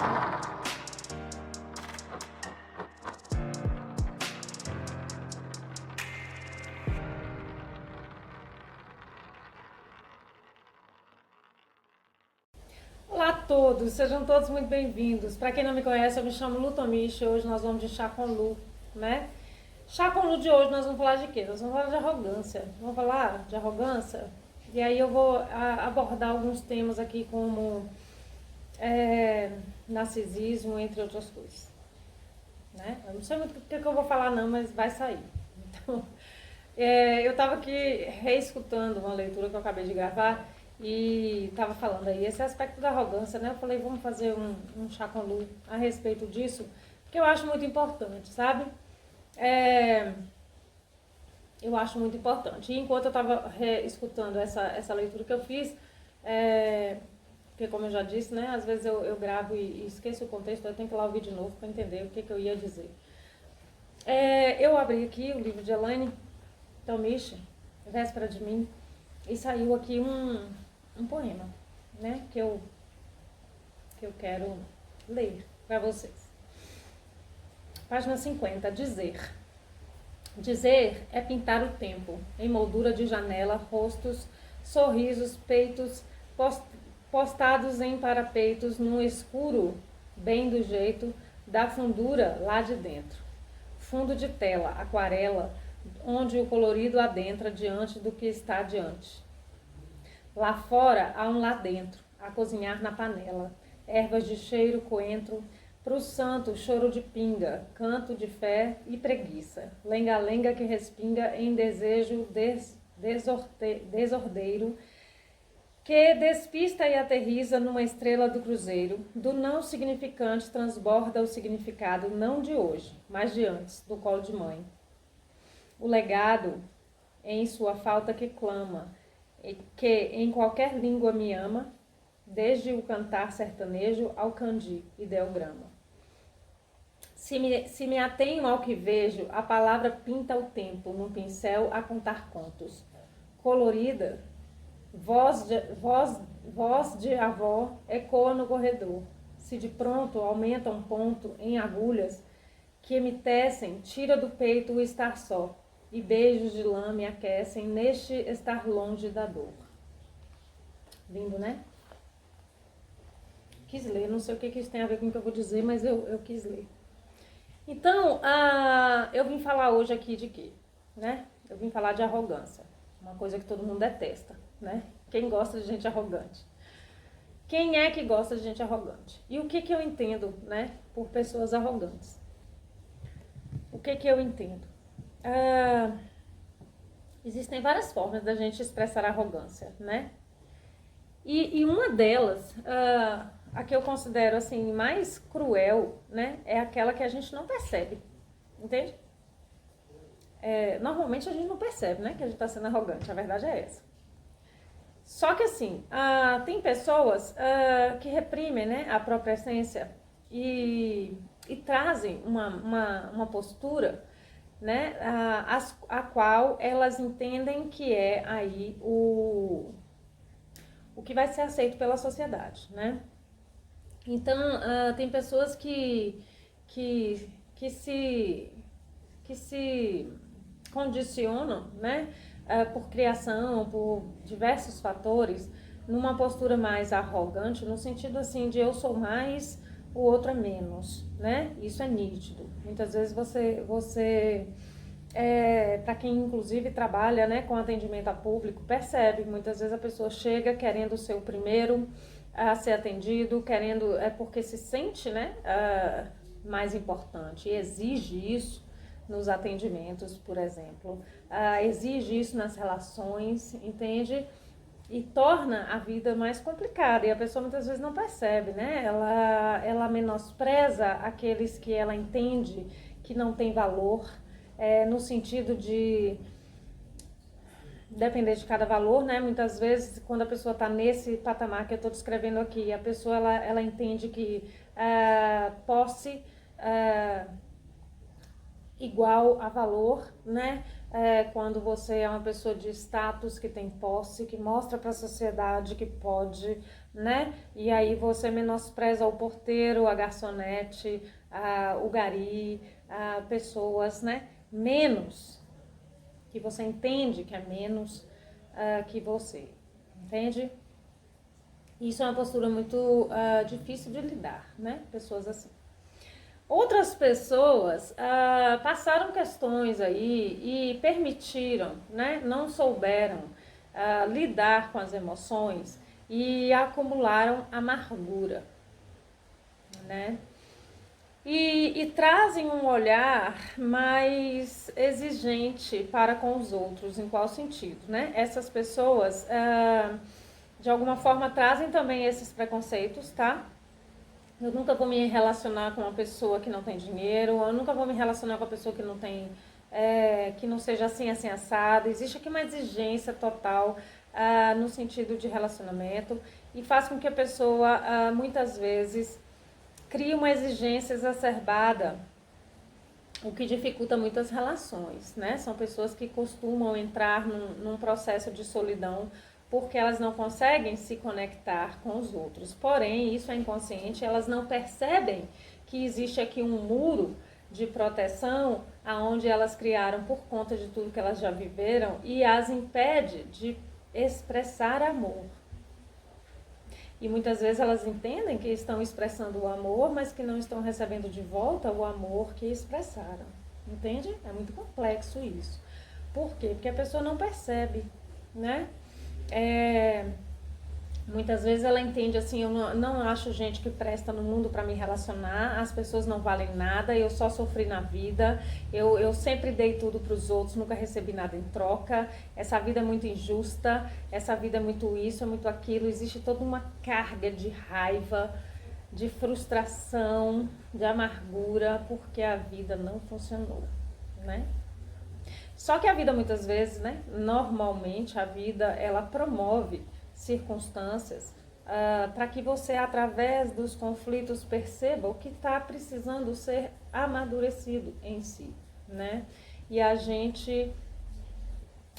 Olá a todos, sejam todos muito bem-vindos. Para quem não me conhece, eu me chamo Lu Tomichi. Hoje nós vamos de chá com Lu, né? Chá com Lu de hoje nós vamos falar de quê? Nós vamos falar de arrogância. Vamos falar de arrogância? E aí eu vou abordar alguns temas aqui como narcisismo, entre outras coisas. Né? Eu não sei muito o que eu vou falar não, mas vai sair. Então, eu estava aqui reescutando uma leitura que eu acabei de gravar e estava falando aí esse aspecto da arrogância, né? Eu falei, vamos fazer um chá com Lu a respeito disso, porque eu acho muito importante, sabe? Eu acho muito importante. E enquanto eu estava escutando essa leitura que eu fiz, porque como eu já disse, né? Às vezes eu gravo e esqueço o contexto, eu tenho que ir lá ouvir de novo para entender o que eu ia dizer. Eu abri aqui o livro de Elaine Tomichi, Véspera de Mim, e saiu aqui um poema, né, que eu quero ler para vocês. Página 50, dizer. Dizer é pintar o tempo, em moldura de janela, rostos, sorrisos, peitos, postados em parapeitos, num escuro, bem do jeito, da fundura lá de dentro. Fundo de tela, aquarela, onde o colorido adentra diante do que está diante. Lá fora há um lá dentro, a cozinhar na panela, ervas de cheiro, coentro, pro santo, choro de pinga, canto de fé e preguiça, lenga-lenga que respinga em desejo desordeiro, que despista e aterriza numa estrela do cruzeiro, do não significante transborda o significado não de hoje, mas de antes, do colo de mãe. O legado em sua falta que clama, que em qualquer língua me ama, desde o cantar sertanejo ao candi, ideograma. Se me atenho ao que vejo, a palavra pinta o tempo num pincel a contar contos. Colorida, voz de avó ecoa no corredor. Se de pronto aumenta um ponto em agulhas que me tecem, tira do peito o estar só, e beijos de lã me aquecem neste estar longe da dor. Lindo, né? Quis ler, não sei o que isso tem a ver com o que eu vou dizer, mas eu quis ler. Então, eu vim falar hoje aqui de quê? Né? Eu vim falar de arrogância, uma coisa que todo mundo detesta, né? Quem gosta de gente arrogante? Quem é que gosta de gente arrogante? E o que eu entendo, né, por pessoas arrogantes? O que eu entendo? Existem várias formas da gente expressar arrogância, né? E uma delas, a que eu considero assim mais cruel, né, é aquela que a gente não percebe, entende? Normalmente a gente não percebe, né, que a gente está sendo arrogante, a verdade é essa. Só que assim, tem pessoas que reprimem, né, a própria essência e trazem uma postura, né, a qual elas entendem que é aí o que vai ser aceito pela sociedade, né? Então, tem pessoas que se condicionam, né, por criação, por diversos fatores, numa postura mais arrogante, no sentido assim de eu sou mais, o outro é menos, né? Isso é nítido. Muitas vezes você para quem inclusive trabalha, né, com atendimento a público, percebe, muitas vezes a pessoa chega querendo ser o primeiro a ser atendido, querendo, porque se sente, né, mais importante e exige isso nos atendimentos, por exemplo, exige isso nas relações, entende? E torna a vida mais complicada e a pessoa muitas vezes não percebe, né? Ela menospreza aqueles que ela entende que não tem valor, no sentido de depender de cada valor, né? Muitas vezes, quando a pessoa está nesse patamar que eu estou descrevendo aqui, a pessoa ela entende que posse igual a valor, né? Quando você é uma pessoa de status, que tem posse, que mostra para a sociedade que pode né? E aí você menospreza o porteiro, a garçonete, o gari, pessoas, né? Menos, que você entende que é menos que você, entende? Isso é uma postura muito difícil de lidar, né? Pessoas assim. Outras pessoas passaram questões aí e permitiram, né? Não souberam lidar com as emoções e acumularam amargura, né? E trazem um olhar mais exigente para com os outros. Em qual sentido, né? Essas pessoas, de alguma forma, trazem também esses preconceitos, tá? Eu nunca vou me relacionar com uma pessoa que não tem dinheiro, eu nunca vou me relacionar com uma pessoa que não tem, que não seja assim, assim, assado. Existe aqui uma exigência total no sentido de relacionamento e faz com que a pessoa, muitas vezes, cria uma exigência exacerbada, o que dificulta muitas relações, né? São pessoas que costumam entrar num processo de solidão porque elas não conseguem se conectar com os outros. Porém, isso é inconsciente, elas não percebem que existe aqui um muro de proteção aonde elas criaram por conta de tudo que elas já viveram e as impede de expressar amor. E muitas vezes elas entendem que estão expressando o amor, mas que não estão recebendo de volta o amor que expressaram. Entende? É muito complexo isso. Por quê? Porque a pessoa não percebe, né? Muitas vezes ela entende assim, eu não acho gente que presta no mundo para me relacionar, as pessoas não valem nada, eu só sofri na vida, eu sempre dei tudo para os outros, nunca recebi nada em troca, essa vida é muito injusta, essa vida é muito isso, é muito aquilo, existe toda uma carga de raiva, de frustração, de amargura, porque a vida não funcionou, né? Só que a vida muitas vezes, né, normalmente a vida ela promove circunstâncias para que você, através dos conflitos, perceba o que está precisando ser amadurecido em si, né? E a gente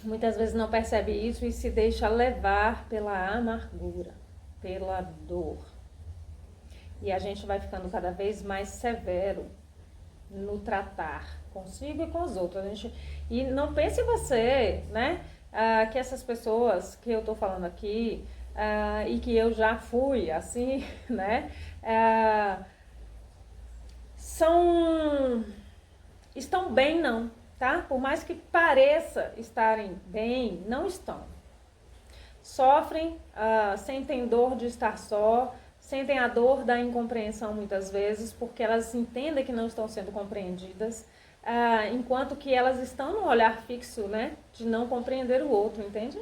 muitas vezes não percebe isso e se deixa levar pela amargura, pela dor. E a gente vai ficando cada vez mais severo no tratar consigo e com os outros. E não pense você, né, que essas pessoas que eu tô falando aqui e que eu já fui assim, né, estão bem não, tá? Por mais que pareça estarem bem, não estão. Sofrem, sentem dor de estar só, sentem a dor da incompreensão muitas vezes, porque elas entendem que não estão sendo compreendidas, enquanto que elas estão no olhar fixo, né, de não compreender o outro, entende?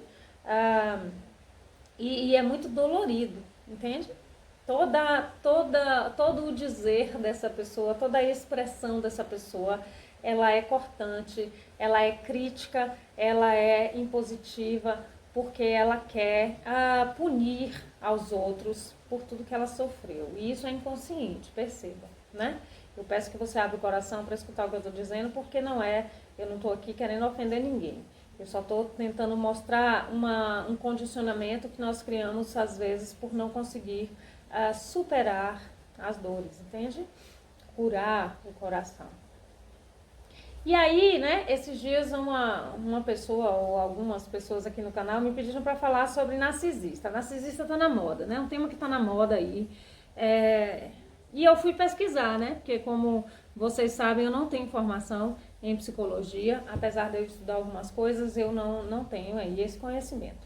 E é muito dolorido, entende? Todo o dizer dessa pessoa, toda a expressão dessa pessoa, ela é cortante, ela é crítica, ela é impositiva, porque ela quer punir aos outros por tudo que ela sofreu. E isso é inconsciente, perceba, né? Eu peço que você abra o coração para escutar o que eu estou dizendo, porque eu não estou aqui querendo ofender ninguém. Eu só estou tentando mostrar um condicionamento que nós criamos, às vezes, por não conseguir superar as dores, entende? Curar o coração. E aí, né, esses dias uma pessoa ou algumas pessoas aqui no canal me pediram para falar sobre narcisista. Narcisista tá na moda, né? Um tema que tá na moda aí. E eu fui pesquisar, né? Porque como vocês sabem, eu não tenho formação em psicologia. Apesar de eu estudar algumas coisas, eu não tenho aí esse conhecimento.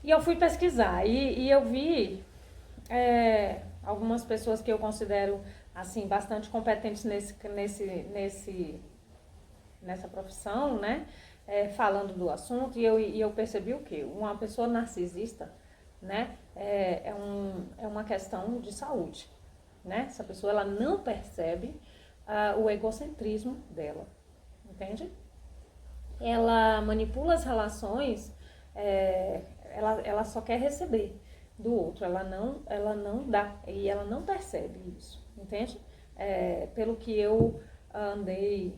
E eu fui pesquisar e eu vi algumas pessoas que eu considero assim bastante competentes nessa profissão, né? Falando do assunto, e eu percebi o quê? Uma pessoa narcisista, né? É uma questão de saúde, né? Essa pessoa ela não percebe o egocentrismo dela, entende? Ela manipula as relações, ela só quer receber do outro, ela não dá, e ela não percebe isso, entende? Pelo que eu andei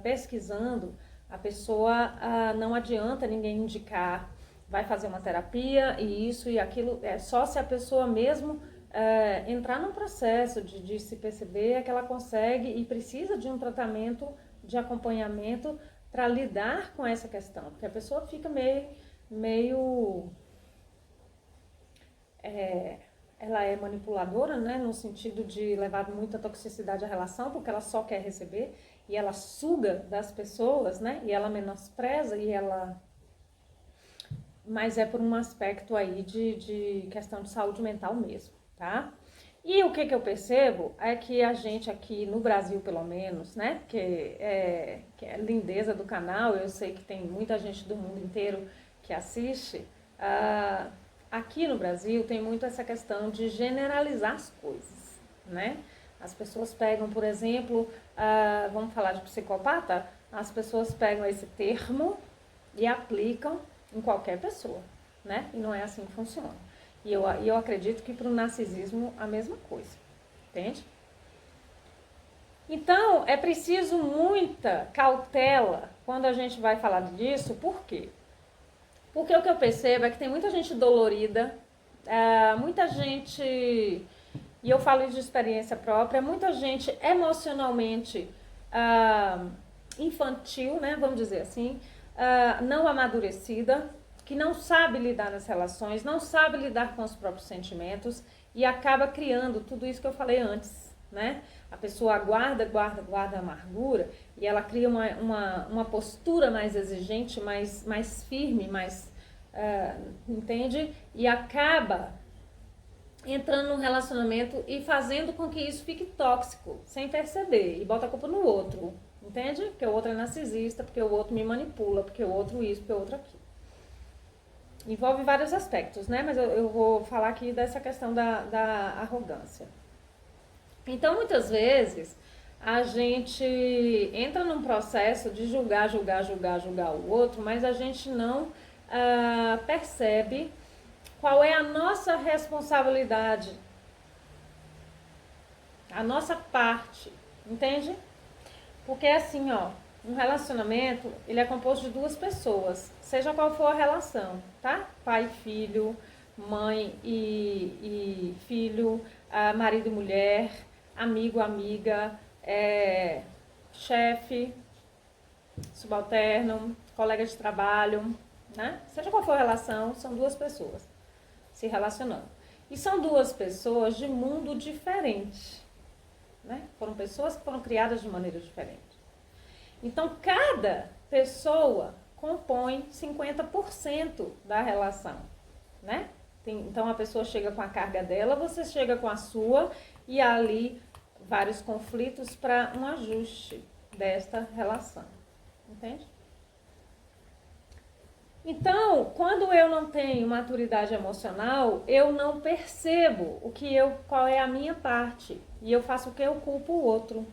pesquisando, a pessoa não adianta ninguém indicar vai fazer uma terapia e isso e aquilo, é só se a pessoa mesmo entrar num processo de se perceber é que ela consegue e precisa de um tratamento de acompanhamento para lidar com essa questão, porque a pessoa fica meio ela é manipuladora, né, no sentido de levar muita toxicidade à relação, porque ela só quer receber e ela suga das pessoas, né, e ela menospreza e ela... Mas é por um aspecto aí de questão de saúde mental mesmo, tá? E o que eu percebo é que a gente aqui no Brasil, pelo menos, né, que é a lindeza do canal, eu sei que tem muita gente do mundo inteiro que assiste, aqui no Brasil tem muito essa questão de generalizar as coisas, né? As pessoas pegam, por exemplo, vamos falar de psicopata, as pessoas pegam esse termo e aplicam em qualquer pessoa, né? E não é assim que funciona. E eu acredito que para o narcisismo a mesma coisa, entende? Então, é preciso muita cautela quando a gente vai falar disso, por quê? Porque o que eu percebo é que tem muita gente dolorida, muita gente, e eu falo isso de experiência própria, muita gente emocionalmente infantil, né, vamos dizer assim, não amadurecida, que não sabe lidar nas relações, não sabe lidar com os próprios sentimentos e acaba criando tudo isso que eu falei antes, né? A pessoa guarda a amargura e ela cria uma postura mais exigente, mais firme, mais, entende? E acaba entrando num relacionamento e fazendo com que isso fique tóxico, sem perceber, e bota a culpa no outro, entende? Porque o outro é narcisista, porque o outro me manipula, porque o outro isso, porque o outro aquilo. Envolve vários aspectos, né? Mas eu vou falar aqui dessa questão da arrogância. Então, muitas vezes, a gente entra num processo de julgar o outro, mas a gente não percebe qual é a nossa responsabilidade, a nossa parte, entende? Porque assim, ó, um relacionamento, ele é composto de duas pessoas, seja qual for a relação, tá? Pai e filho, mãe e filho, marido e mulher, amigo, amiga, chefe, subalterno, colega de trabalho, né? Seja qual for a relação, são duas pessoas se relacionando. E são duas pessoas de mundo diferente, né? Foram pessoas que foram criadas de maneira diferente. Então, cada pessoa compõe 50% da relação, né? Então, a pessoa chega com a carga dela, você chega com a sua, e há ali vários conflitos para um ajuste desta relação, entende? Então, quando eu não tenho maturidade emocional, eu não percebo qual é a minha parte, e eu faço o que eu culpo o outro.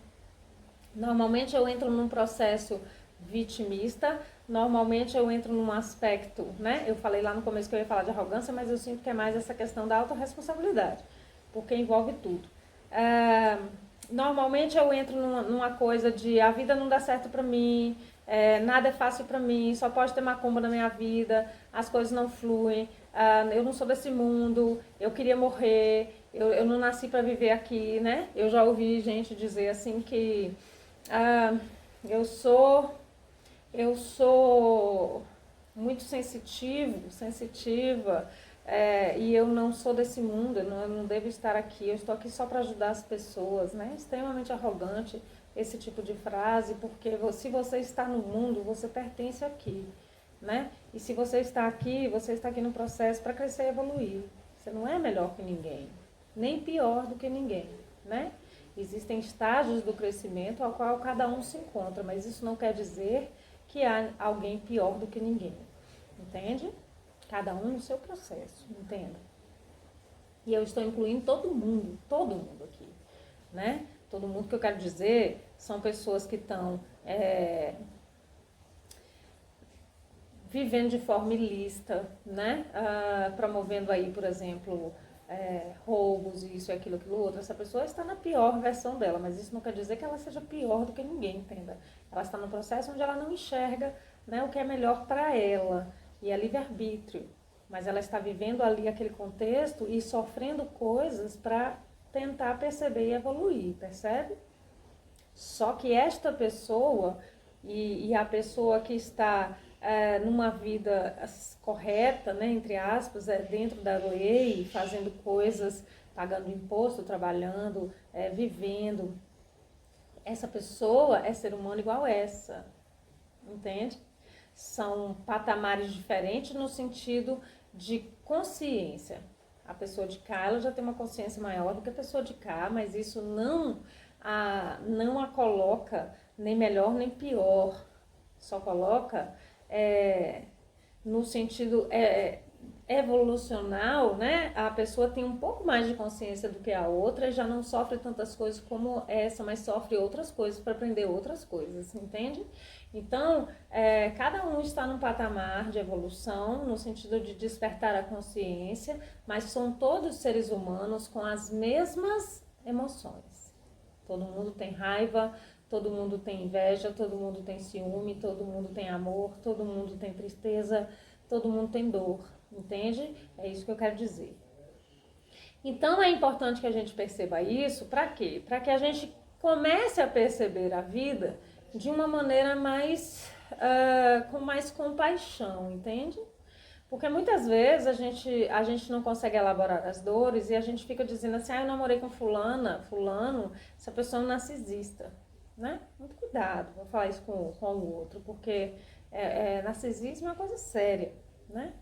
Normalmente eu entro num processo vitimista, normalmente eu entro num aspecto, né? Eu falei lá no começo que eu ia falar de arrogância, mas eu sinto que é mais essa questão da autorresponsabilidade, porque envolve tudo. Normalmente eu entro numa coisa de a vida não dá certo pra mim, nada é fácil pra mim, só pode ter macumba na minha vida, as coisas não fluem, eu não sou desse mundo, eu queria morrer, eu não nasci pra viver aqui, né? Eu já ouvi gente dizer assim que eu sou muito sensitiva, e eu não sou desse mundo, eu não devo estar aqui, eu estou aqui só para ajudar as pessoas, né? Extremamente arrogante esse tipo de frase, porque se você está no mundo, você pertence aqui, né? E se você está aqui no processo para crescer e evoluir. Você não é melhor que ninguém, nem pior do que ninguém, né? Existem estágios do crescimento ao qual cada um se encontra, mas isso não quer dizer que há alguém pior do que ninguém, entende? Cada um no seu processo, entenda? E eu estou incluindo todo mundo aqui, né? Todo mundo que eu quero dizer são pessoas que estão vivendo de forma ilícita, né? Promovendo aí, por exemplo, roubos, isso e aquilo, outro. Essa pessoa está na pior versão dela, mas isso não quer dizer que ela seja pior do que ninguém, entenda? Ela está no processo onde ela não enxerga, né, o que é melhor para ela. e é livre-arbítrio, mas ela está vivendo ali aquele contexto e sofrendo coisas para tentar perceber e evoluir, percebe? Só que esta pessoa e a pessoa que está numa vida correta, né, entre aspas, dentro da lei, fazendo coisas, pagando imposto, trabalhando, vivendo, essa pessoa é ser humano igual essa, entende? São patamares diferentes no sentido de consciência. A pessoa de cá, ela já tem uma consciência maior do que a pessoa de cá, mas isso não a coloca nem melhor nem pior, só coloca no sentido evolucional, né? A pessoa tem um pouco mais de consciência do que a outra e já não sofre tantas coisas como essa, mas sofre outras coisas para aprender outras coisas, entende? Então, cada um está num patamar de evolução, no sentido de despertar a consciência, mas são todos seres humanos com as mesmas emoções. Todo mundo tem raiva, todo mundo tem inveja, todo mundo tem ciúme, todo mundo tem amor, todo mundo tem tristeza, todo mundo tem dor, entende? É isso que eu quero dizer. Então é importante que a gente perceba isso, para quê? Para que a gente comece a perceber a vida de uma maneira com mais compaixão, entende? Porque muitas vezes a gente não consegue elaborar as dores e a gente fica dizendo assim, eu namorei com fulano, essa pessoa é um narcisista, né? Muito cuidado, vou falar isso com o outro, porque narcisismo é uma coisa séria, né?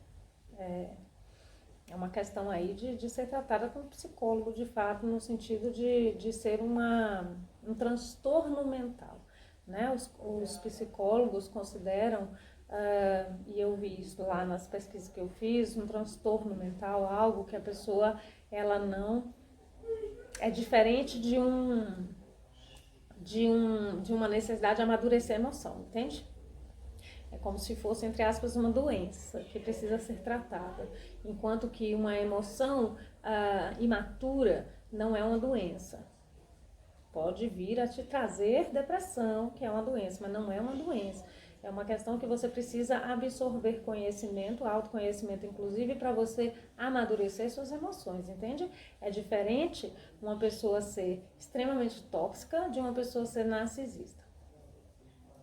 É uma questão aí de ser tratada como psicólogo, de fato, no sentido de ser um transtorno mental, né? Os psicólogos consideram, e eu vi isso lá nas pesquisas que eu fiz, um transtorno mental, algo que a pessoa, ela não... É diferente de uma necessidade de amadurecer a emoção, entende? É como se fosse, entre aspas, uma doença que precisa ser tratada. Enquanto que uma emoção imatura não é uma doença. Pode vir a te trazer depressão, que é uma doença, mas não é uma doença. É uma questão que você precisa absorver conhecimento, autoconhecimento, inclusive, para você amadurecer suas emoções, entende? É diferente uma pessoa ser extremamente tóxica de uma pessoa ser narcisista.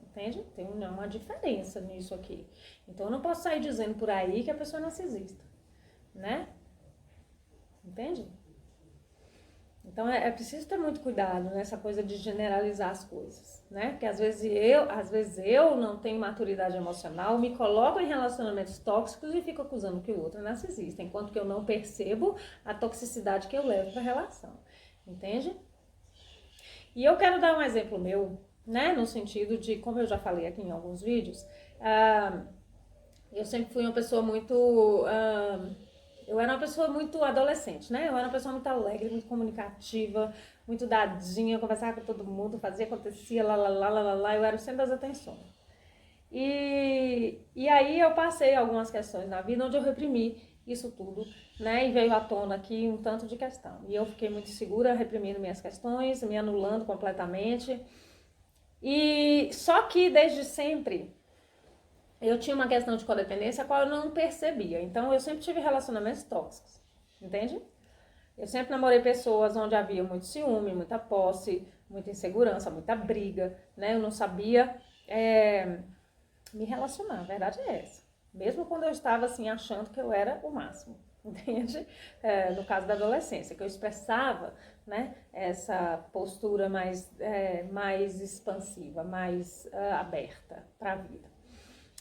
Entende? Tem uma diferença nisso aqui. Então, eu não posso sair dizendo por aí que a pessoa é narcisista, né? Entende? Então, é preciso ter muito cuidado nessa coisa de generalizar as coisas, né? Porque às vezes eu não tenho maturidade emocional, me coloco em relacionamentos tóxicos e fico acusando que o outro é narcisista, enquanto que eu não percebo a toxicidade que eu levo para a relação, entende? E eu quero dar um exemplo meu, né? No sentido de, como eu já falei aqui em alguns vídeos, eu sempre fui uma pessoa muito... eu era uma pessoa muito adolescente, né? Eu era uma pessoa muito alegre, muito comunicativa, muito dadinha, conversava com todo mundo, fazia, acontecia, eu era o centro das atenções. E aí eu passei algumas questões na vida onde eu reprimi isso tudo, né? E veio à tona aqui um tanto de questão. E eu fiquei muito segura, reprimindo minhas questões, me anulando completamente. E só que desde sempre eu tinha uma questão de codependência a qual eu não percebia. Então eu sempre tive relacionamentos tóxicos, entende? Eu sempre namorei pessoas onde havia muito ciúme, muita posse, muita insegurança, muita briga, né? Eu não sabia me relacionar, a verdade é essa. Mesmo quando eu estava assim achando que eu era o máximo, entende? No caso da adolescência, que eu expressava, né, essa postura mais expansiva, mais aberta para a vida.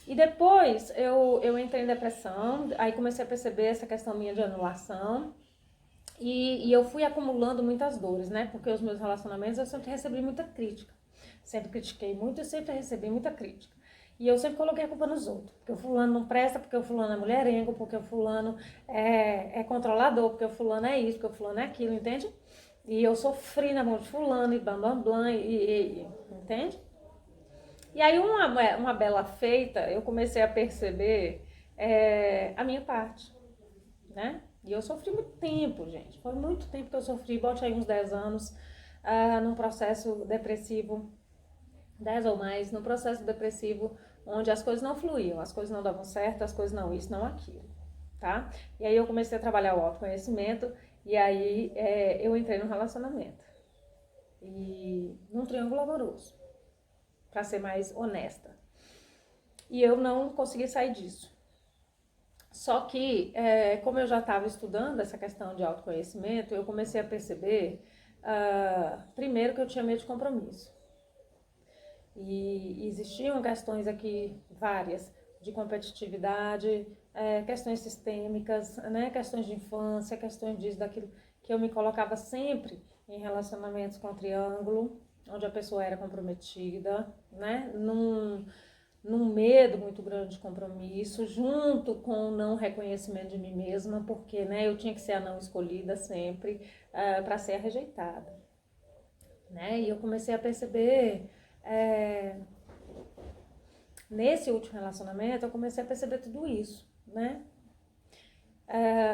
E depois eu entrei em depressão, aí comecei a perceber essa questão minha de anulação e eu fui acumulando muitas dores, né? Porque os meus relacionamentos eu sempre recebi muita crítica, sempre critiquei muito e sempre recebi muita crítica. E eu sempre coloquei a culpa nos outros, porque o fulano não presta, porque o fulano é mulherengo, porque o fulano é controlador, porque o fulano é isso, porque o fulano é aquilo, entende? E eu sofri na mão de fulano e blá, entende? E aí uma bela feita, eu comecei a perceber a minha parte, né? E eu sofri muito tempo, gente, foi muito tempo que eu sofri, bote aí uns 10 anos, num processo depressivo, 10 ou mais, num processo depressivo onde as coisas não fluíam, as coisas não davam certo, as coisas não isso, não aquilo, tá? E aí eu comecei a trabalhar o autoconhecimento e aí eu entrei num relacionamento. E num triângulo amoroso, para ser mais honesta. E eu não consegui sair disso. Só que, como eu já estava estudando essa questão de autoconhecimento, eu comecei a perceber, primeiro, que eu tinha medo de compromisso. E existiam questões aqui várias, de competitividade, questões sistêmicas, né? Questões de infância, questões disso, daquilo, que eu me colocava sempre em relacionamentos com triângulo, onde a pessoa era comprometida, né? Num medo muito grande de compromisso, junto com o não reconhecimento de mim mesma, porque, né, eu tinha que ser a não escolhida sempre, para ser a rejeitada, né? E eu comecei a perceber, nesse último relacionamento, eu comecei a perceber tudo isso, né?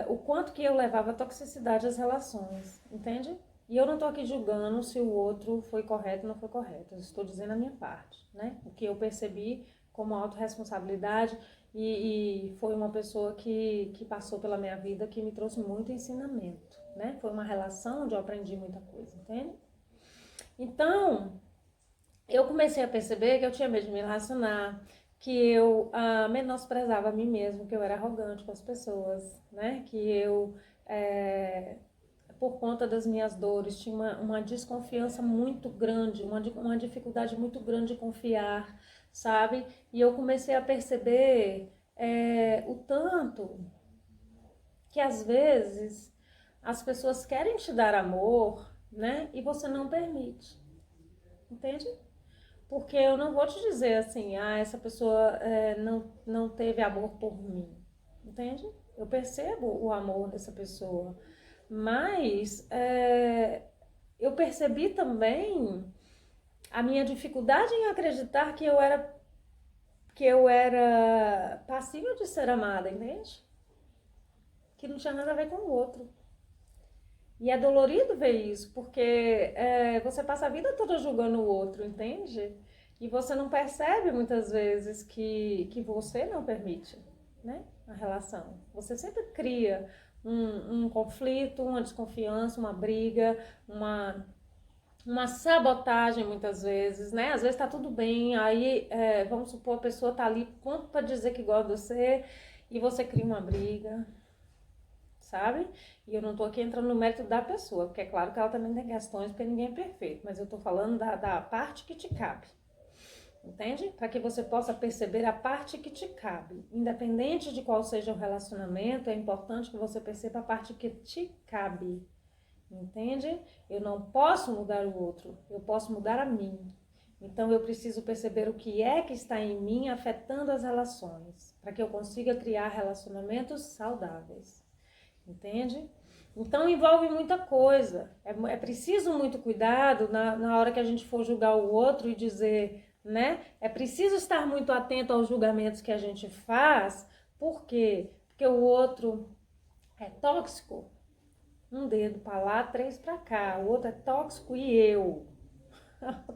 O quanto que eu levava toxicidade às relações, entende? E eu não tô aqui julgando se o outro foi correto ou não foi correto, eu estou dizendo a minha parte, né? O que eu percebi como autorresponsabilidade e foi uma pessoa que passou pela minha vida, que me trouxe muito ensinamento, né? Foi uma relação onde eu aprendi muita coisa, entende? Então, eu comecei a perceber que eu tinha medo de me relacionar, que eu menosprezava a mim mesmo, que eu era arrogante com as pessoas, né? Que eu, por conta das minhas dores, tinha uma desconfiança muito grande, uma dificuldade muito grande de confiar, sabe? E eu comecei a perceber o tanto que às vezes as pessoas querem te dar amor, né? E você não permite, entende? Porque eu não vou te dizer assim, essa pessoa não teve amor por mim, entende? Eu percebo o amor dessa pessoa, mas eu percebi também a minha dificuldade em acreditar que eu era passível de ser amada, entende? Que não tinha nada a ver com o outro. E é dolorido ver isso, porque você passa a vida toda julgando o outro, entende? E você não percebe muitas vezes que você não permite, né, a relação. Você sempre cria um conflito, uma desconfiança, uma briga, uma sabotagem muitas vezes, né? Às vezes tá tudo bem, aí vamos supor a pessoa tá ali pronto pra dizer que gosta de você e você cria uma briga, sabe? E eu não tô aqui entrando no mérito da pessoa, porque é claro que ela também tem questões, porque ninguém é perfeito, mas eu tô falando da parte que te cabe, entende? Para que você possa perceber a parte que te cabe. Independente de qual seja o relacionamento, é importante que você perceba a parte que te cabe, entende? Eu não posso mudar o outro, eu posso mudar a mim. Então eu preciso perceber o que é que está em mim afetando as relações, para que eu consiga criar relacionamentos saudáveis. Entende? Então envolve muita coisa. É preciso muito cuidado na hora que a gente for julgar o outro e dizer, né? É preciso estar muito atento aos julgamentos que a gente faz. Por quê? Porque o outro é tóxico. Um dedo para lá, três para cá. O outro é tóxico e eu.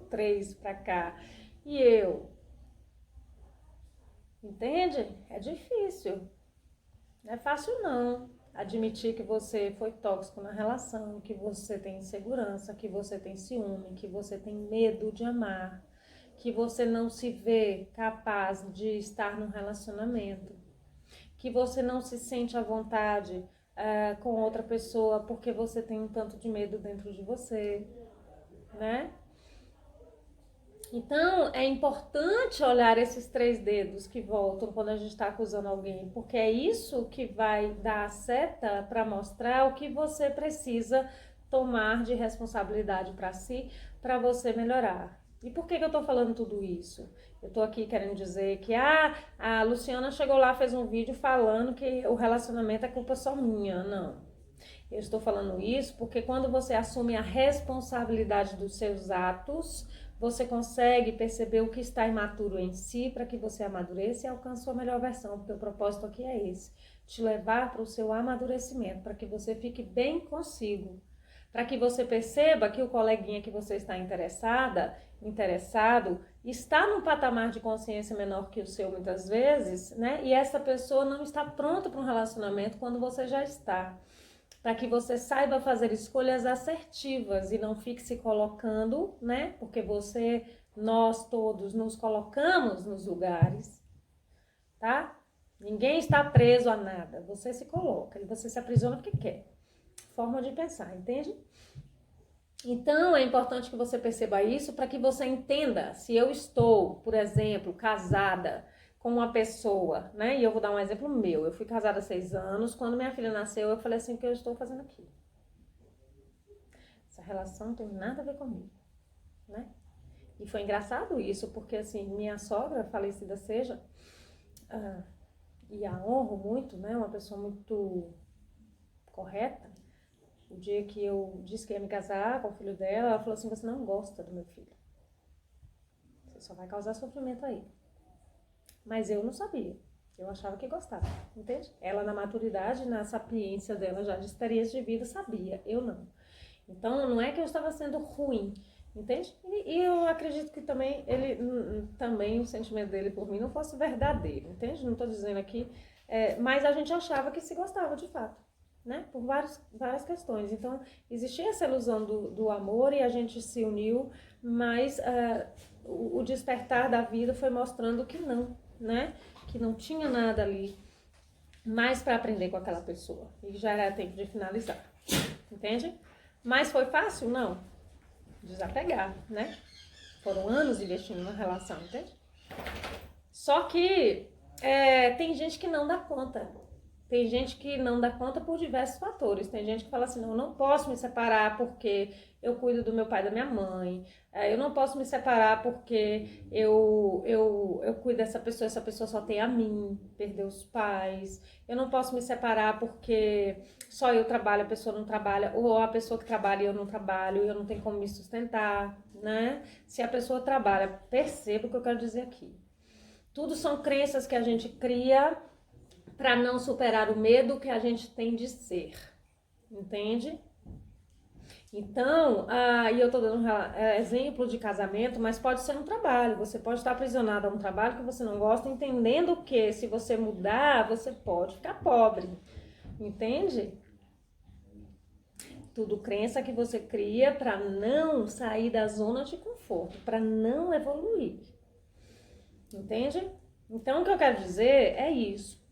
Três para cá. E eu. Entende? É difícil. Não é fácil não. Admitir que você foi tóxico na relação, que você tem insegurança, que você tem ciúme, que você tem medo de amar, que você não se vê capaz de estar num relacionamento, que você não se sente à vontade com outra pessoa porque você tem um tanto de medo dentro de você, né? Então, é importante olhar esses três dedos que voltam quando a gente está acusando alguém, porque é isso que vai dar a seta para mostrar o que você precisa tomar de responsabilidade para si, para você melhorar. E por que eu estou falando tudo isso? Eu estou aqui querendo dizer que a Luciana chegou lá, fez um vídeo falando que o relacionamento é culpa só minha. Não. Eu estou falando isso porque quando você assume a responsabilidade dos seus atos, você consegue perceber o que está imaturo em si para que você amadureça e alcance sua melhor versão, porque o propósito aqui é esse, te levar para o seu amadurecimento, para que você fique bem consigo, para que você perceba que o coleguinha que você está interessado, está num patamar de consciência menor que o seu muitas vezes, né? E essa pessoa não está pronta para um relacionamento quando você já está. Para que você saiba fazer escolhas assertivas e não fique se colocando, né? Porque nós todos nos colocamos nos lugares, tá? Ninguém está preso a nada. Você se coloca e você se aprisiona porque quer. Forma de pensar, entende? Então, é importante que você perceba isso para que você entenda se eu estou, por exemplo, casada com uma pessoa, né? E eu vou dar um exemplo meu. Eu fui casada há 6 anos. Quando minha filha nasceu, eu falei assim, o que eu estou fazendo aqui? Essa relação não tem nada a ver comigo, né? E foi engraçado isso, porque assim, minha sogra, falecida seja, e a honro muito, né? Uma pessoa muito correta. O dia que eu disse que ia me casar com o filho dela, ela falou assim, você não gosta do meu filho. Você só vai causar sofrimento aí. Mas eu não sabia. Eu achava que gostava, entende? Ela na maturidade, na sapiência dela já de experiência de vida, sabia. Eu não. Então, não é que eu estava sendo ruim, entende? E eu acredito que também também o sentimento dele por mim não fosse verdadeiro, entende? Não estou dizendo aqui, mas a gente achava que se gostava de fato. Né? Por várias questões. Então, existia essa ilusão do amor e a gente se uniu, mas o despertar da vida foi mostrando que não, né? Que não tinha nada ali mais para aprender com aquela pessoa. E já era tempo de finalizar, entende? Mas foi fácil? Não. Desapegar, né? Foram anos investindo na relação, entende? Só que tem gente que não dá conta. Tem gente que não dá conta por diversos fatores. Tem gente que fala assim, não, eu não posso me separar porque eu cuido do meu pai e da minha mãe. Eu não posso me separar porque eu cuido dessa pessoa, essa pessoa só tem a mim, perdeu os pais. Eu não posso me separar porque só eu trabalho, a pessoa não trabalha. Ou a pessoa que trabalha e eu não trabalho, e eu não tenho como me sustentar, né? Se a pessoa trabalha, perceba o que eu quero dizer aqui. Tudo são crenças que a gente cria para não superar o medo que a gente tem de ser, entende? Então, e eu tô dando exemplo de casamento, mas pode ser um trabalho, você pode estar aprisionado a um trabalho que você não gosta, entendendo que se você mudar, você pode ficar pobre, entende? Tudo crença que você cria para não sair da zona de conforto, para não evoluir, entende? Então, o que eu quero dizer é isso.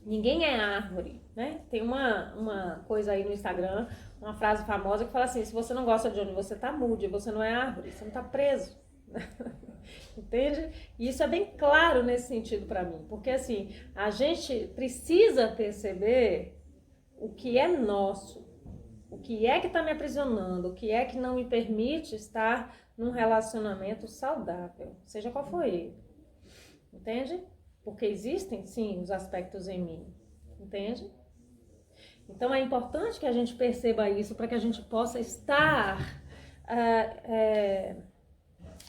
Ninguém é árvore, né? Tem uma coisa aí no Instagram, uma frase famosa que fala assim, se você não gosta de onde você tá, mude, você não é árvore, você não tá preso. Entende? E isso é bem claro nesse sentido para mim, porque assim, a gente precisa perceber o que é nosso, o que é que tá me aprisionando, o que é que não me permite estar num relacionamento saudável, seja qual for ele. Entende? Porque existem, sim, os aspectos em mim, entende? Então, é importante que a gente perceba isso para que a gente possa estar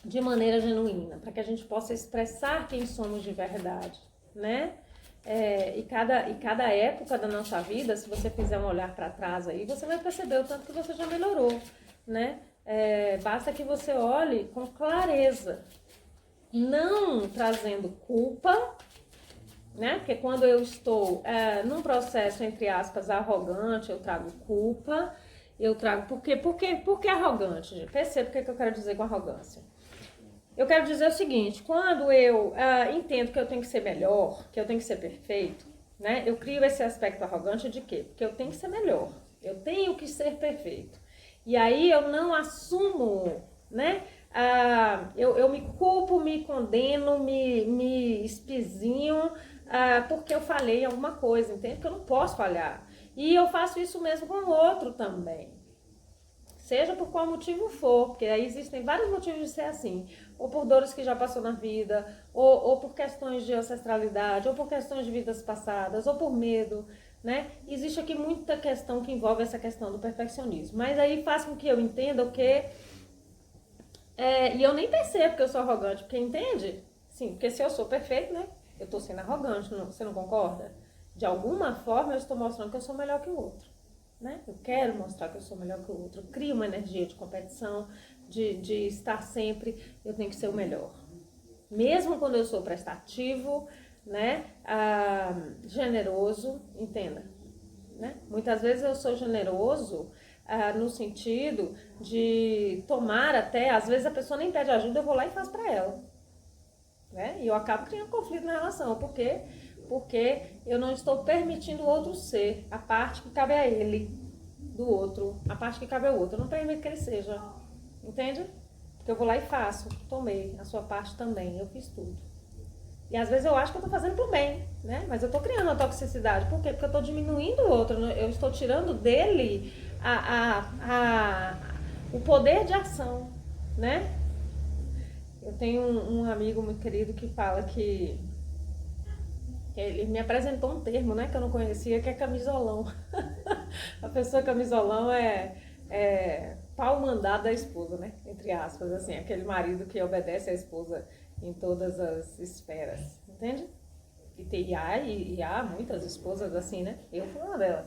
de maneira genuína, para que a gente possa expressar quem somos de verdade, né? E cada época da nossa vida, se você fizer um olhar para trás aí, você vai perceber o tanto que você já melhorou, né? Basta que você olhe com clareza, não trazendo culpa, né? Porque quando eu estou num processo, entre aspas, arrogante, eu trago culpa, por que arrogante? Perceba o que eu quero dizer com arrogância. Eu quero dizer o seguinte, quando eu entendo que eu tenho que ser melhor, que eu tenho que ser perfeito, né? Eu crio esse aspecto arrogante de quê? Porque eu tenho que ser melhor, eu tenho que ser perfeito. E aí eu não assumo, né? Eu me culpo, me condeno, me espizinho, porque eu falhei em alguma coisa, entende? Porque eu não posso falhar. E eu faço isso mesmo com o outro também. Seja por qual motivo for, porque aí existem vários motivos de ser assim. Ou por dores que já passou na vida, ou por questões de ancestralidade, ou por questões de vidas passadas, ou por medo, né? Existe aqui muita questão que envolve essa questão do perfeccionismo. Mas aí faz com que eu entenda o que... e eu nem percebo que eu sou arrogante, porque entende? Sim, porque se eu sou perfeito, né? Eu tô sendo arrogante, você não concorda? De alguma forma eu estou mostrando que eu sou melhor que o outro. né? Eu quero mostrar que eu sou melhor que o outro. Eu crio uma energia de competição, de estar sempre, eu tenho que ser o melhor. Mesmo quando eu sou prestativo, né? Generoso, entenda, né? Muitas vezes eu sou generoso no sentido de tomar até, às vezes a pessoa nem pede ajuda, eu vou lá e faço para ela, né? E eu acabo criando conflito na relação, porque eu não estou permitindo o outro ser a parte que cabe a ele, do outro, a parte que cabe ao outro. Eu não permito que ele seja, entende? Porque eu vou lá e faço, tomei a sua parte também, eu fiz tudo. E às vezes eu acho que eu tô fazendo por bem, né? Mas eu tô criando uma toxicidade. Por quê? Porque eu tô diminuindo o outro, eu estou tirando dele o poder de ação, né? Eu tenho um amigo muito querido que fala que ele me apresentou um termo, né, que eu não conhecia, que é camisolão. A pessoa camisolão é pau mandado da esposa, né? Entre aspas, assim, aquele marido que obedece à esposa em todas as esferas, entende? E há muitas esposas assim, né? Eu fui uma delas.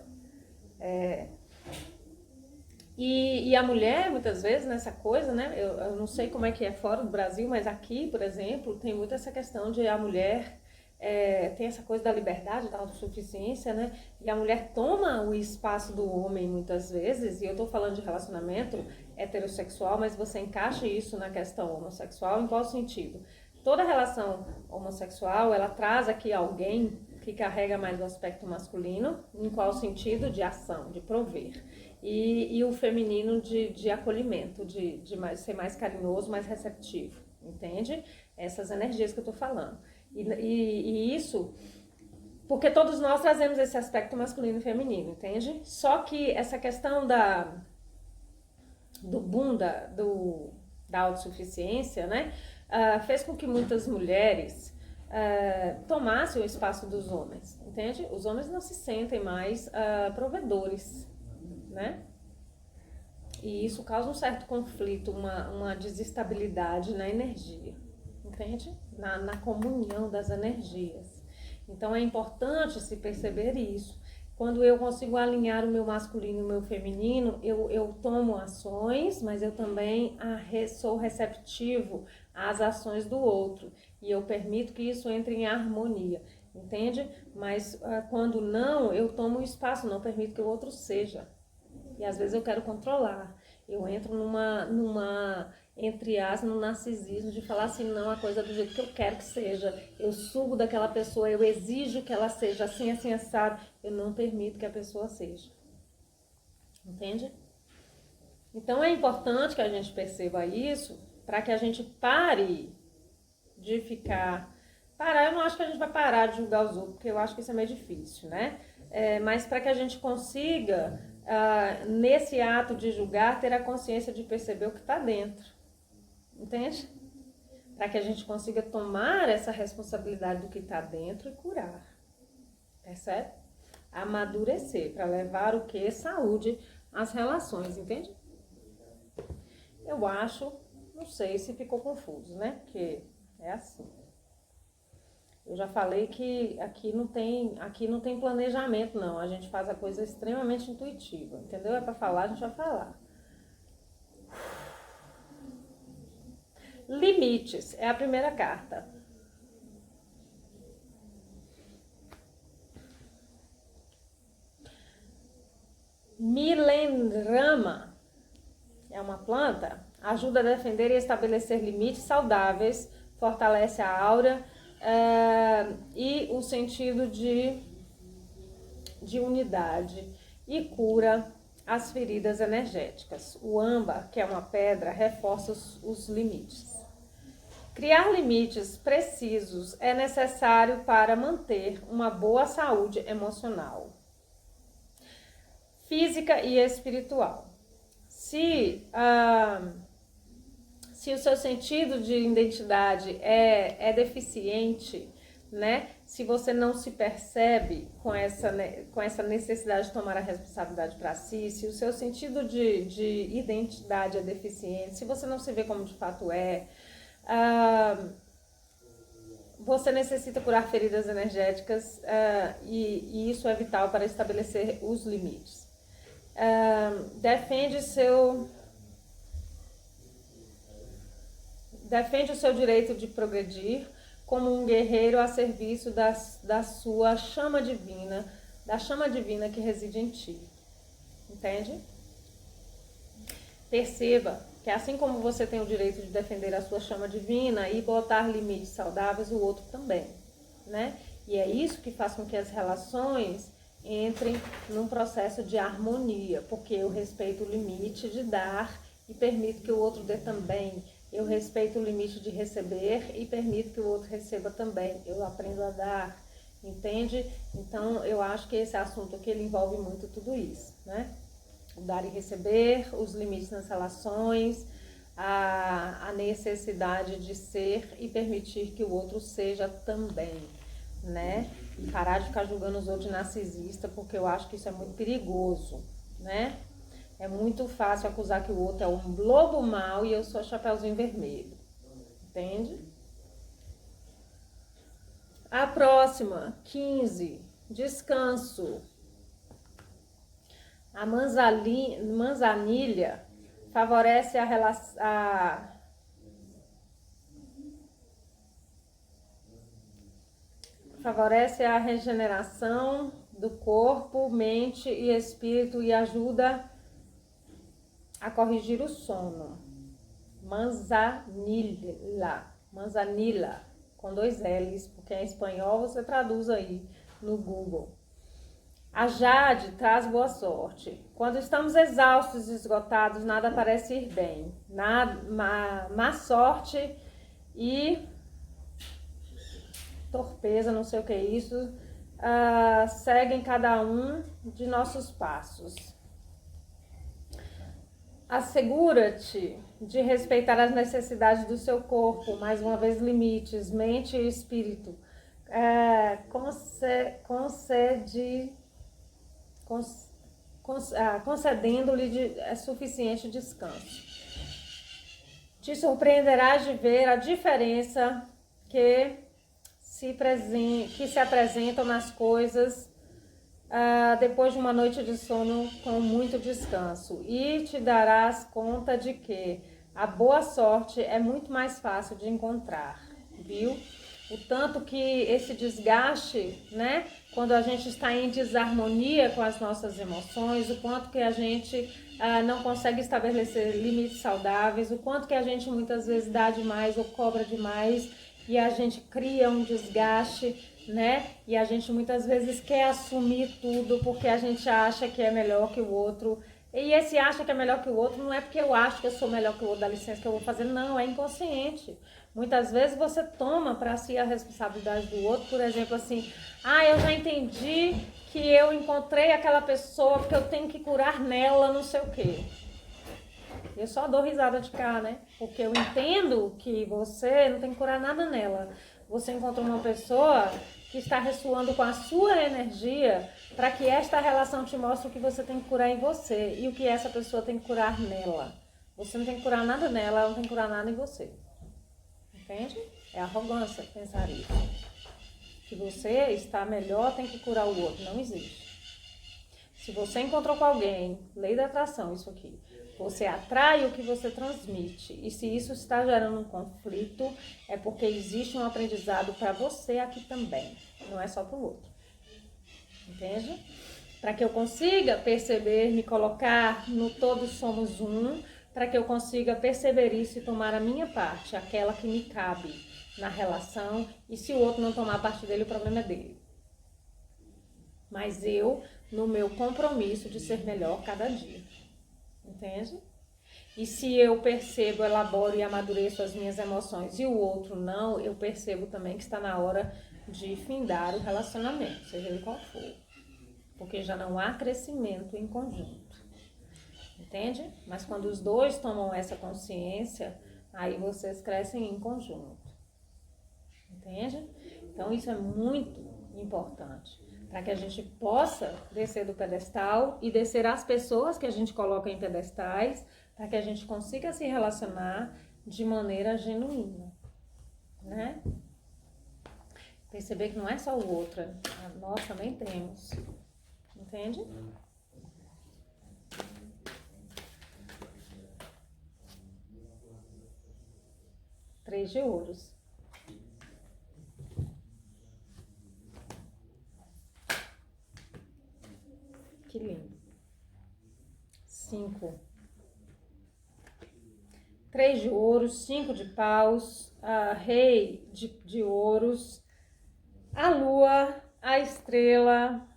E a mulher, muitas vezes, nessa coisa, né? Eu não sei como é que é fora do Brasil, mas aqui, por exemplo, tem muito essa questão de a mulher tem essa coisa da liberdade, da autossuficiência, né? E a mulher toma o espaço do homem muitas vezes, e eu tô falando de relacionamento heterossexual, mas você encaixa isso na questão homossexual, em qual sentido? Toda relação homossexual, ela traz aqui alguém que carrega mais o aspecto masculino, em qual sentido? De ação, de prover. E o feminino de acolhimento, de ser mais carinhoso, mais receptivo, entende? Essas energias que eu tô falando. E isso, porque todos nós trazemos esse aspecto masculino e feminino, entende? Só que essa questão do boom da autossuficiência, né, fez com que muitas mulheres tomassem o espaço dos homens, entende? Os homens não se sentem mais provedores, né? E isso causa um certo conflito, uma desestabilidade na energia, entende? Na comunhão das energias. Então é importante se perceber isso. Quando eu consigo alinhar o meu masculino e o meu feminino, eu tomo ações, mas eu também sou receptivo às ações do outro. E eu permito que isso entre em harmonia, entende? Mas quando não, eu tomo o espaço, não permito que o outro seja. E às vezes eu quero controlar. Eu entro entre aspas, no narcisismo de falar assim, não, a coisa do jeito que eu quero que seja. Eu sugo daquela pessoa, eu exijo que ela seja assim, assim, assado. Eu não permito que a pessoa seja. Entende? Então é importante que a gente perceba isso para que a gente pare de ficar... Parar, eu não acho que a gente vai parar de julgar os outros, porque eu acho que isso é meio difícil, né? Mas para que a gente consiga... nesse ato de julgar, ter a consciência de perceber o que está dentro, entende? Para que a gente consiga tomar essa responsabilidade do que está dentro e curar, percebe? Amadurecer, para levar o que? Saúde às relações, entende? Eu acho, não sei se ficou confuso, né? Porque é assim. Eu já falei que aqui não tem planejamento, não. A gente faz a coisa extremamente intuitiva, entendeu? É para falar, a gente vai falar. Limites é a primeira carta. Milendrama é uma planta, ajuda a defender e estabelecer limites saudáveis, fortalece a aura e o sentido de unidade e cura as feridas energéticas. O âmbar, que é uma pedra, reforça os limites. Criar limites precisos é necessário para manter uma boa saúde emocional, física e espiritual. Se o seu sentido de identidade é deficiente, né? Se você não se percebe com essa necessidade de tomar a responsabilidade para si, se o seu sentido de identidade é deficiente, se você não se vê como de fato você necessita curar feridas energéticas e isso é vital para estabelecer os limites. defende o seu direito de progredir como um guerreiro a serviço da sua chama divina, da chama divina que reside em ti. Entende? Perceba que assim como você tem o direito de defender a sua chama divina e botar limites saudáveis, o outro também, né? E é isso que faz com que as relações entrem num processo de harmonia, porque eu respeito o limite de dar e permito que o outro dê também. Eu respeito o limite de receber e permito que o outro receba também. Eu aprendo a dar, entende? Então, eu acho que esse assunto aqui ele envolve muito tudo isso, né? O dar e receber, os limites nas relações, a necessidade de ser e permitir que o outro seja também, né? E parar de ficar julgando os outros narcisistas, porque eu acho que isso é muito perigoso, né? É muito fácil acusar que o outro é um lobo mau e eu sou chapeuzinho vermelho, entende? A próxima, 15, descanso. A manzanilha favorece favorece a regeneração do corpo, mente e espírito e ajuda a corrigir o sono. Manzanilla, com 2 L's, porque em espanhol você traduz aí no Google. A jade traz boa sorte. Quando estamos exaustos e esgotados, nada parece ir bem. Má sorte e torpeza, não sei o que é isso, seguem cada um de nossos passos. Assegura-te de respeitar as necessidades do seu corpo, mais uma vez limites, mente e espírito. Concedendo-lhe suficiente descanso. Te surpreenderás de ver a diferença que se apresentam nas coisas depois de uma noite de sono com muito descanso, e te darás conta de que a boa sorte é muito mais fácil de encontrar, viu? O tanto que esse desgaste, né, quando a gente está em desarmonia com as nossas emoções, o quanto que a gente não consegue estabelecer limites saudáveis, o quanto que a gente muitas vezes dá demais ou cobra demais e a gente cria um desgaste, né? E a gente muitas vezes quer assumir tudo porque a gente acha que é melhor que o outro. E esse acha que é melhor que o outro não é porque eu acho que eu sou melhor que o outro, dá licença que eu vou fazer, não, é inconsciente. Muitas vezes você toma para si a responsabilidade do outro, por exemplo, assim, eu já entendi que eu encontrei aquela pessoa porque eu tenho que curar nela não sei o quê. Eu só dou risada de cá, né? Porque eu entendo que você não tem que curar nada nela. Você encontrou uma pessoa que está ressoando com a sua energia para que esta relação te mostre o que você tem que curar em você e o que essa pessoa tem que curar nela. Você não tem que curar nada nela, ela não tem que curar nada em você. Entende? É arrogância pensar isso. Que você está melhor, tem que curar o outro. Não existe. Se você encontrou com alguém, lei da atração, isso aqui, você atrai o que você transmite. E se isso está gerando um conflito, é porque existe um aprendizado para você aqui também. Não é só para o outro. Entende? Para que eu consiga perceber, me colocar no todos somos um, para que eu consiga perceber isso e tomar a minha parte, aquela que me cabe na relação. E se o outro não tomar parte dele, o problema é dele. Mas eu, no meu compromisso de ser melhor cada dia. Entende? E se eu percebo, elaboro e amadureço as minhas emoções e o outro não, eu percebo também que está na hora de findar o relacionamento, seja ele qual for. Porque já não há crescimento em conjunto. Entende? Mas quando os dois tomam essa consciência, aí vocês crescem em conjunto. Entende? Então isso é muito importante. Para que a gente possa descer do pedestal e descer as pessoas que a gente coloca em pedestais, para que a gente consiga se relacionar de maneira genuína, né? Perceber que não é só o outro, nós também temos, entende? 3 de ouros. Que lindo. 5. 3 de ouros, 5 de paus, rei de ouros, a lua, a estrela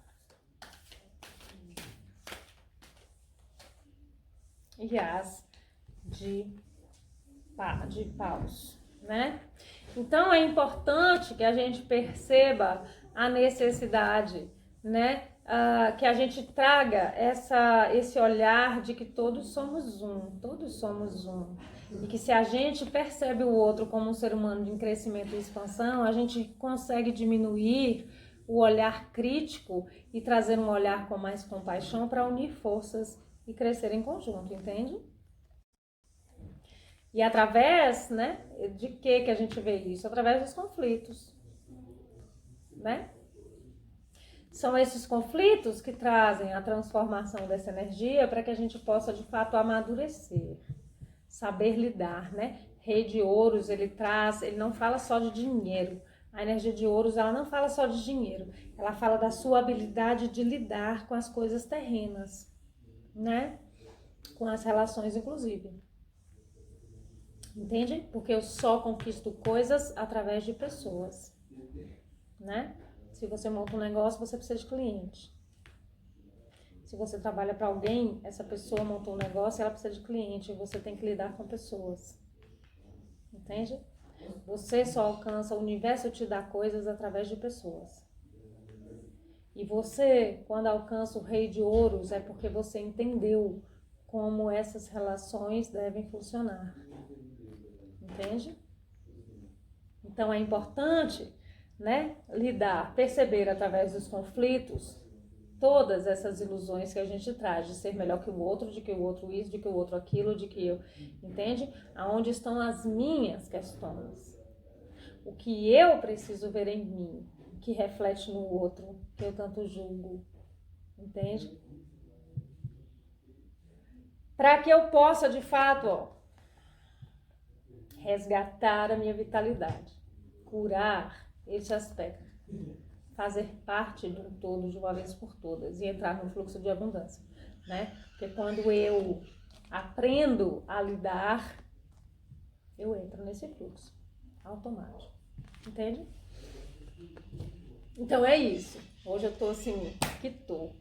e as de paus, né? Então é importante que a gente perceba a necessidade, né? Que a gente traga esse olhar de que todos somos um. E que se a gente percebe o outro como um ser humano em crescimento e expansão, a gente consegue diminuir o olhar crítico e trazer um olhar com mais compaixão para unir forças e crescer em conjunto, entende? E através, né, de que a gente vê isso? Através dos conflitos, né? São esses conflitos que trazem a transformação dessa energia para que a gente possa, de fato, amadurecer, saber lidar, né? Rei de ouros, ele não fala só de dinheiro. A energia de ouros, ela não fala só de dinheiro. Ela fala da sua habilidade de lidar com as coisas terrenas, né? Com as relações, inclusive. Entende? Porque eu só conquisto coisas através de pessoas, né? Se você monta um negócio, você precisa de cliente. Se você trabalha para alguém, essa pessoa montou um negócio, ela precisa de cliente. E você tem que lidar com pessoas. Entende? Você só alcança, o universo te dá coisas através de pessoas. E você, quando alcança o rei de ouros, é porque você entendeu como essas relações devem funcionar. Entende? Então é importante, né, perceber através dos conflitos todas essas ilusões que a gente traz de ser melhor que o outro, de que o outro isso, de que o outro aquilo, de que eu, entende? Aonde estão as minhas questões? O que eu preciso ver em mim, que reflete no outro, que eu tanto julgo, entende? Para que eu possa, de fato, resgatar a minha vitalidade, curar esse aspecto, fazer parte de um todo de uma vez por todas e entrar no fluxo de abundância, né? Porque quando eu aprendo a lidar, eu entro nesse fluxo automático, entende? Então é isso. Hoje eu tô assim, que tô.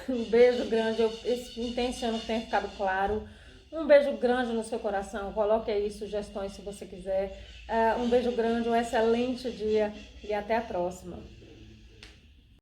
Um beijo grande, eu intenciono que tenha ficado claro. Um beijo grande no seu coração, coloque aí sugestões se você quiser. Um beijo grande, um excelente dia e até a próxima.